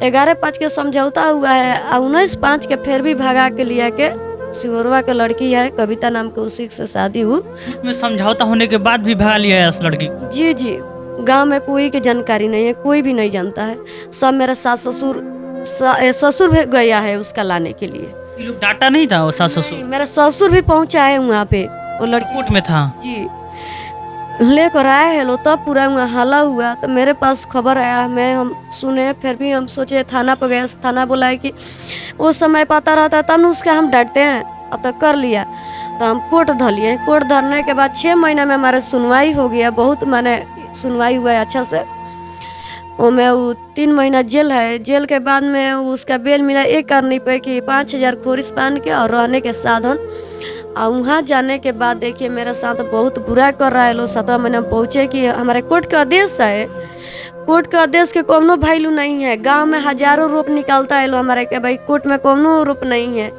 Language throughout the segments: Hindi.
11-5 के समझौता हुआ है, 19-5 के फिर भी भगा के लिया के सिवरवा के लड़की है कविता नाम के, उसी से शादी हुई। में समझौता होने के बाद भी भगा लिया है उस लड़की को? जी जी, गांव में कोई की जानकारी नहीं है, कोई भी नहीं जानता है। सब मेरा सास ससुर भी गया है उसका लाने के लिए। ये लोग डांटा नहीं था वो सास ससुर? मेरा ससुर भी पहुंचा है वहाँ पे, वो लड़की कोर्ट में था? जी लेकर आए हैं लोग, तब पूरा वहाँ हल्ला हुआ तो मेरे पास खबर आया, हम सुने, फिर भी हम सोचे थाना पर गए। थाना बुलाए कि वो समय पता रहता तब न उसका हम डरते हैं, अब तक कर लिया तो हम कोर्ट धर लिए। कोर्ट धरने के बाद 6 महीना में हमारे सुनवाई हो गया, बहुत माने सुनवाई हुआ है अच्छा से। वो 3 महीना जेल है। जेल के बाद में उसका बेल मिला एक करने पे कि 5000 खोरिस पान के और रहने के साधन। और वहाँ जाने के बाद देखिए मेरे साथ बहुत बुरा कर रहा है लोग। 7वां महीना में पहुँचे कि हमारे कोर्ट का आदेश है, कोर्ट का आदेश के कोनो वैल्यू नहीं है। गांव में हजारों रोप निकालता है लो हमारे के, भाई कोर्ट में कोनो रोप नहीं है।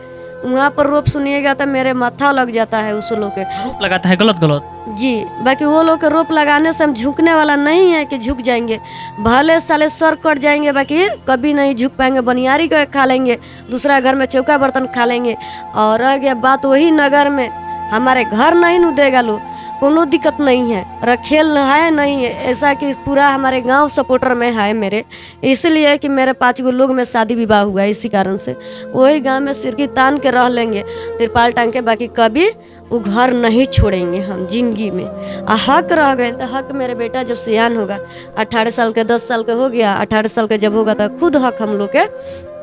वहाँ पर रोप सुनिएगा तो मेरे माथा लग जाता है उस लोग के। रोप लगाता है गलत गलत? जी, बाकी वो लोग के रोप लगाने से हम झुकने वाला नहीं है कि झुक जाएंगे, भले साले सर कट जाएंगे बाकी कभी नहीं झुक पाएंगे। बनियारी को खा लेंगे, दूसरा घर में चौका बर्तन खा लेंगे। और रह गया बात वही नगर में, हमारे घर नहीं नु देगा लोग, कोनो दिक्कत नहीं है, रखेल है नहीं है ऐसा कि पूरा हमारे गांव सपोर्टर में है मेरे। इसलिए कि मेरे 5 गो लोग में शादी विवाह हुआ है, इसी कारण से वही गांव में सिरकी तान के रह लेंगे तिरपाल टांग के, बाकी कभी वो घर नहीं छोड़ेंगे हम जिंदगी में। हक रह गए तो हक मेरे बेटा जब सियान होगा, 18 साल के 10 साल के हो गया, 18 साल के जब होगा तो खुद हक हम लोग के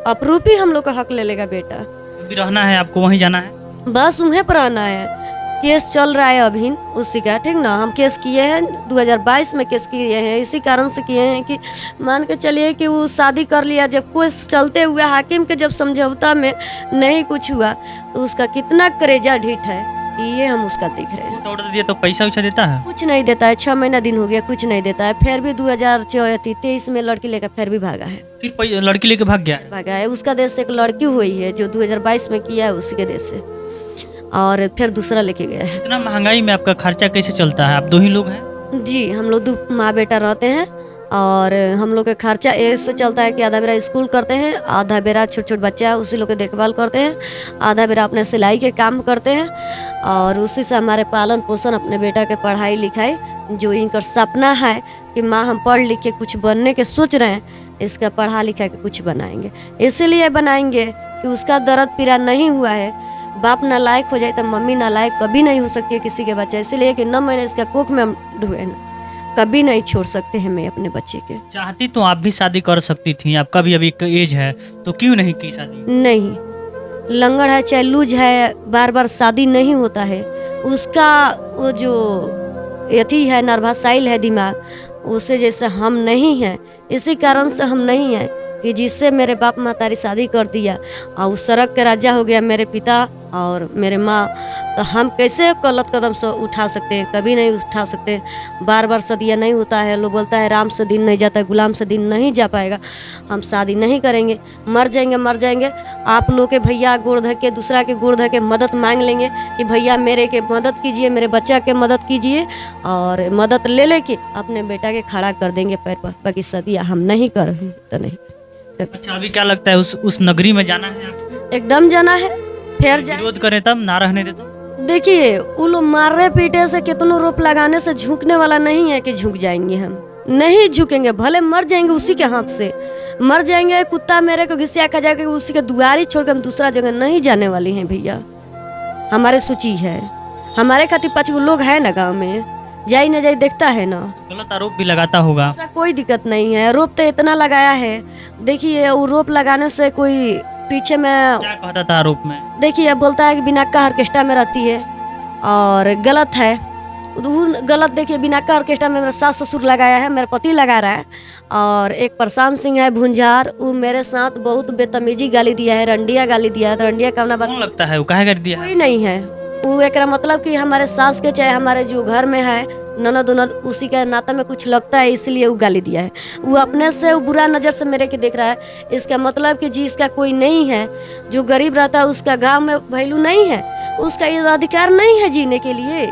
अपरूप ही हम लोग का हक ले लेगा बेटा। अभी रहना है आपको, वहीं जाना है? बस उन्हें पर आना है। केस चल रहा है अभी उसी का, ठीक ना। हम केस किए हैं 2022 में केस किए हैं, इसी कारण से किए हैं कि मान के चलिए कि वो शादी कर लिया, जब केस चलते हुए हाकिम के जब समझौता में नहीं कुछ हुआ तो उसका कितना करेजा ढीठ है, ये हम उसका देख रहे हैं। ऑर्डर दिया तो पैसा वैसा देता है? कुछ नहीं देता है, 6 महीना दिन हो गया कुछ नहीं देता है। फिर भी 2023 में लड़की लेकर फिर भी भागा है। फिर लड़की लेके भाग गया है? भागा है, उसका देश से एक लड़की हुई है जो 2022 में किया है उसी के देश से, और फिर दूसरा लेके गया है। इतना महंगाई में आपका खर्चा कैसे चलता है? आप 2 ही लोग हैं? जी, हम लोग 2 माँ बेटा रहते हैं और हम लोग का खर्चा ऐसे चलता है कि आधा बेरा स्कूल करते हैं, आधा बेरा छोट छोट बच्चा उसी लोग के देखभाल करते हैं, आधा बेरा अपने सिलाई के काम करते हैं और उसी से हमारे पालन पोषण, अपने बेटा के पढ़ाई लिखाई, जो इनका सपना है कि माँ हम पढ़ लिख के कुछ बनने के सोच रहे हैं, इसका पढ़ा लिखा के कुछ बनाएंगे। इसीलिए बनाएंगे कि उसका दर्द पीड़ा नहीं हुआ है। बाप नालायक हो जाए तो मम्मी नालायक कभी नहीं हो सकती है किसी के बच्चे, इसलिए कि 9 महीने इसका कोख में हम डूबे ना, कभी नहीं छोड़ सकते हैं मैं अपने बच्चे के। चाहती तो आप भी शादी कर सकती थी, आपका भी अभी एक एज है, तो क्यों नहीं की शादी? नहीं, लंगड़ है चाहे लूज है, बार बार शादी नहीं होता है। उसका वो जो यथी है नर्वसाइल है दिमाग, उसे जैसे हम नहीं हैं, इसी कारण से हम नहीं हैं कि जिससे मेरे बाप माँ तारी शादी कर दिया और उस सड़क के राजा हो गया मेरे पिता और मेरे माँ, तो हम कैसे गलत कदम से उठा सकते हैं? कभी नहीं उठा सकते। बार बार शादियाँ नहीं होता है, लोग बोलता है राम से दिन नहीं जाता है, गुलाम से दिन नहीं जा पाएगा। हम शादी नहीं करेंगे, मर जाएंगे मर जाएंगे। आप लोग के भैया गोड़ धर के, दूसरा के गोड़ धर के मदद मांग लेंगे कि भैया मेरे के मदद कीजिए, मेरे बच्चा के मदद कीजिए, और मदद ले लेके अपने बेटा के खड़ा कर देंगे पैर पर। बाकी शादियाँ हम नहीं करेंगे तो नहीं। अच्छा, अभी क्या लगता है उस नगरी में जाना है आपको? एकदम जाना है, फिर विरोध करें तब, ना रहने दे तो? देखिए वो लोग मारने पीटे से, कितनों रोप लगाने से झुकने वाला नहीं है कि झुक जाएंगे। हम नहीं झुकेंगे, भले मर जाएंगे उसी के हाथ से, मर जाएंगे। कुत्ता मेरे को घिसिया खा जाएगा, उसी के दुआरी छोड़ के हम दूसरा जगह नहीं जाने वाली हैं भैया। हमारे सूची है, हमारे खातिर 5 गो लोग है ना गाँव में, जाई न जाई देखता है ना। गलत आरोप भी लगाता होगा? ऐसा कोई दिक्कत नहीं है, रोप तो इतना लगाया है। देखिए वो रोप लगाने से कोई पीछे में क्या कहता था आरोप में? देखिए बोलता है कि बिनाका ऑर्केस्ट्रा में रहती है और गलत है। गलत देखिए, बिनाका ऑर्केस्ट्रा में मेरा सास ससुर लगाया है, मेरा पति लगा रहा है। और एक प्रशांत सिंह है भुंजार, वो मेरे साथ बहुत बेतमीजी गाली दिया है, रंडिया गाली दिया है। तो रंडिया का कौन लगता है वो, काहे कर दिया? कोई नहीं है वो, एक मतलब कि हमारे सास के चाहे हमारे जो घर में है ननद उनद, उसी का नाता में कुछ लगता है, इसलिए वो गाली दिया है। वो अपने से वो बुरा नज़र से मेरे के देख रहा है। इसका मतलब कि जिसका कोई नहीं है, जो गरीब रहता है, उसका गांव में वैल्यू नहीं है, उसका ये अधिकार नहीं है जीने के लिए।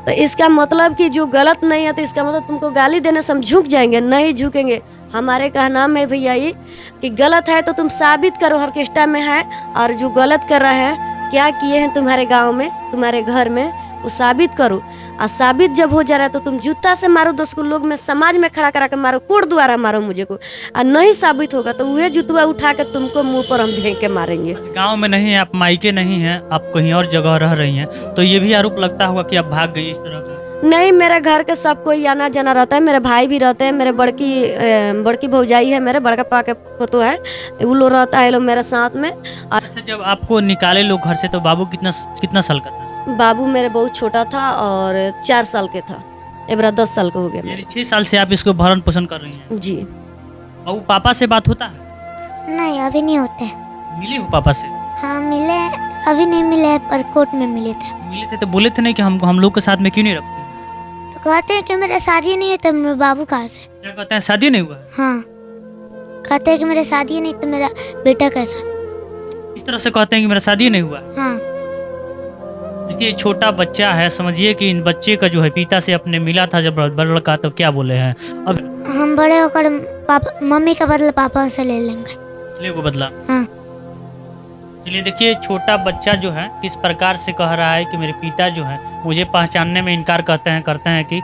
तो इसका मतलब कि जो गलत नहीं है, तो इसका मतलब तुमको गाली देने से हम झुक जाएंगे? नहीं झुकेंगे। हमारे कहना में भैया ये कि गलत है तो तुम साबित करो ऑर्केस्ट्रा में है, और जो गलत कर रहे हैं क्या किए हैं तुम्हारे गांव में तुम्हारे घर में वो साबित करो। और साबित जब हो जा रहा है तो तुम जूता से मारो, 10 को लोग में समाज में खड़ा करा के मारो, कोर्ट द्वारा मारो मुझे को। और नहीं साबित होगा तो वह जूतवा उठा के तुमको मुंह पर हम फेंक के मारेंगे। गांव में नहीं है, आप मायके नहीं हैं, आप कहीं और जगह रह रही हैं, तो ये भी आरोप लगता होगा कि आप भाग गई इस तरह का। नहीं, मेरे घर के सब कोई आना जाना रहता है, मेरे भाई भी रहते हैं, मेरे बड़की भौजाई है, मेरे बड़का पा के फोटो है, वो लोग रहता है लोग मेरे साथ में। और अच्छा, जब आपको निकाले लोग घर से तो बाबू कितना साल का था? बाबू मेरे बहुत छोटा था और 4 साल के था, एबरा 10 साल का हो गया। यानी 6 साल से आप इसको भरण पोषण कर रही हैं। जी। और वो पापा से बात होता है? नहीं, अभी नहीं होते। मिली हो पापा से? हाँ मिले, अभी नहीं मिले पर कोर्ट में मिले थे। मिले थे तो बोले थे नहीं कि हम लोग के साथ में क्यों नहीं रखते? तो कहते हैं कि मेरा शादी नहीं है तो मेरे बाबू कहाँ से। क्या कहते हैं, शादी नहीं हुआ? हाँ, कहते हैं कि मेरा शादी नहीं तो मेरा बेटा कैसा। इस तरह से कहते हैं कि मेरा शादी नहीं हुआ। हाँ, देखिए छोटा बच्चा है, समझिए कि इन बच्चे का जो है पिता से अपने मिला था जब बड़ा लड़का, तो क्या बोले हैं अब? हम बड़े होकर पापा मम्मी का बदला पापा से ले लेंगे। ले को बदला। हाँ, चलिए देखिए छोटा बच्चा जो है किस प्रकार से कह रहा है कि मेरे पिता जो है मुझे पहचानने में इनकार करते हैं कि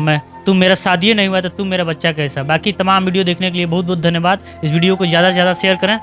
मैं तुम मेरा शादी नहीं हुआ तो तुम मेरा बच्चा कैसा। बाकी तमाम वीडियो देखने के लिए बहुत बहुत धन्यवाद। इस वीडियो को ज़्यादा से ज़्यादा शेयर करें।